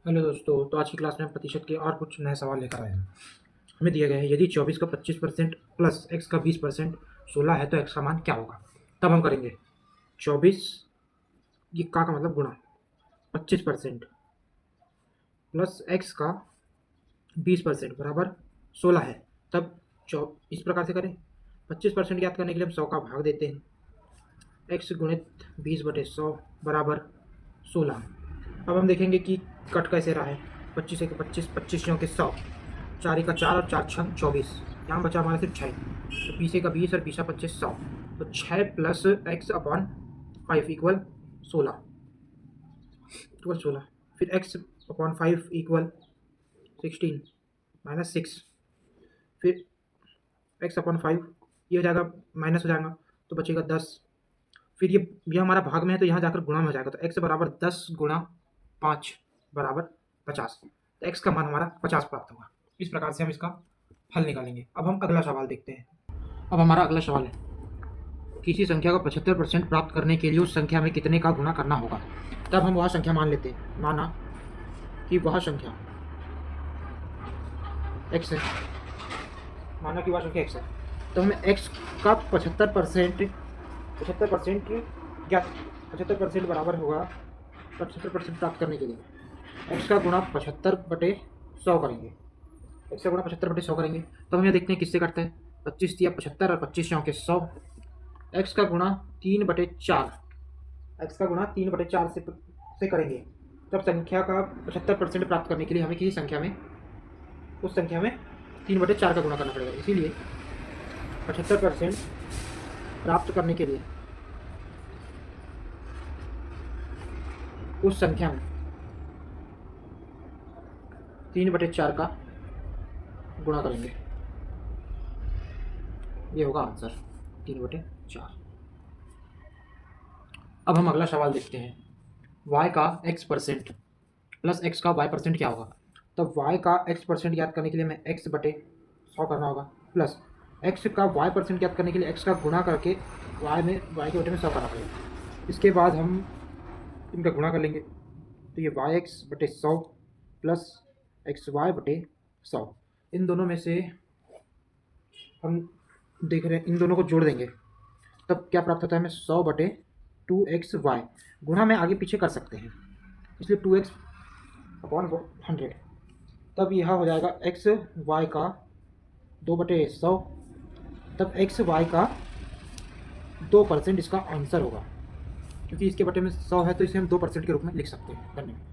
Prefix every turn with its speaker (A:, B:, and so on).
A: Hello दोस्तों, तो आज की क्लास में हम प्रतिशत के और कुछ नए सवाल लेकर आए हैं। हमें दिया गया है यदि 24 का 25% प्लस x का 20% 16 है तो x का मान क्या होगा। तब हम करेंगे 24 ये का मतलब गुणा 25% प्लस x का 20% बराबर 16 है। तब इस प्रकार से करें। 25% ज्ञात करने के लिए हम 100 का भाग देते हैं। x गुणित 20/100 बराबर 16। अब हम देखेंगे कि कट कैसे रहा है। 25 के 25, 25 के 100, 4 का 4 और 4 छंग 24। यहाँ बचा हमारे सिर्फ 6। तो 20 का 20 और 20 का 25 100। तो 6 प्लस एक्स अपॉन 5 इक्वल 16। फिर एक्स अपॉन 5 इक्वल 16 माइनस 6। फिर एक्स अपॉन 5 ये हो जाएगा, माइनस हो जाएगा तो बचेगा 10। फिर ये हमारा भाग में है तो यहाँ जाकर गुणा में हो जाएगा। तो x बराबर 10 गुणा 5 बराबर 50। तो x का मान हमारा 50 प्राप्त होगा। इस प्रकार से हम इसका हल निकालेंगे। अब हम अगला सवाल देखते हैं। अब हमारा अगला सवाल है, किसी संख्या को 75% प्राप्त करने के लिए उस संख्या में कितने का गुणा करना होगा। तब हम वह संख्या मान लेते हैं। माना कि वह संख्या x है। माना कि वह संख्या x है, तो हमें x का 75% क्या 75% बराबर होगा। 75% प्राप्त करने के लिए x का गुणा 75/100 करेंगे। x का गुणा 75/100 करेंगे। तो हम यह देखते हैं किससे करते हैं। 25 दिया 75 और 25 के 100। x का गुणा 3/4, x का गुणा 3/4 से करेंगे। तब संख्या का 75% प्राप्त करने के लिए हमें किसी संख्या में उस संख्या में 3/4 का गुणा करना पड़ेगा। इसीलिए 75% प्राप्त करने के लिए उस संख्या में 3/4 का गुणा करेंगे। ये होगा आंसर 3/4। अब हम अगला सवाल देखते हैं। y का x% प्लस x का y% क्या होगा। तब y का x% ज्ञात करने के लिए हमें x/100 करना होगा, प्लस x का y% ज्ञात करने के लिए x का गुणा करके y के बटे में 100 करना पड़ेगा। इसके बाद हम इनका गुणा कर लेंगे। तो ये yx/100 प्लस xy/100, इन दोनों में से हम देख रहे हैं, इन दोनों को जोड़ देंगे। तब क्या प्राप्त होता है हमें 100/2xy। गुणा में आगे पीछे कर सकते हैं, इसलिए 2x/100। तब यह हो जाएगा xy का 2/100। तब xy का 2% इसका आंसर होगा, क्योंकि इसके बटे में 100 है तो इसे हम 2% के रूप में लिख सकते हैं। धन्यवाद।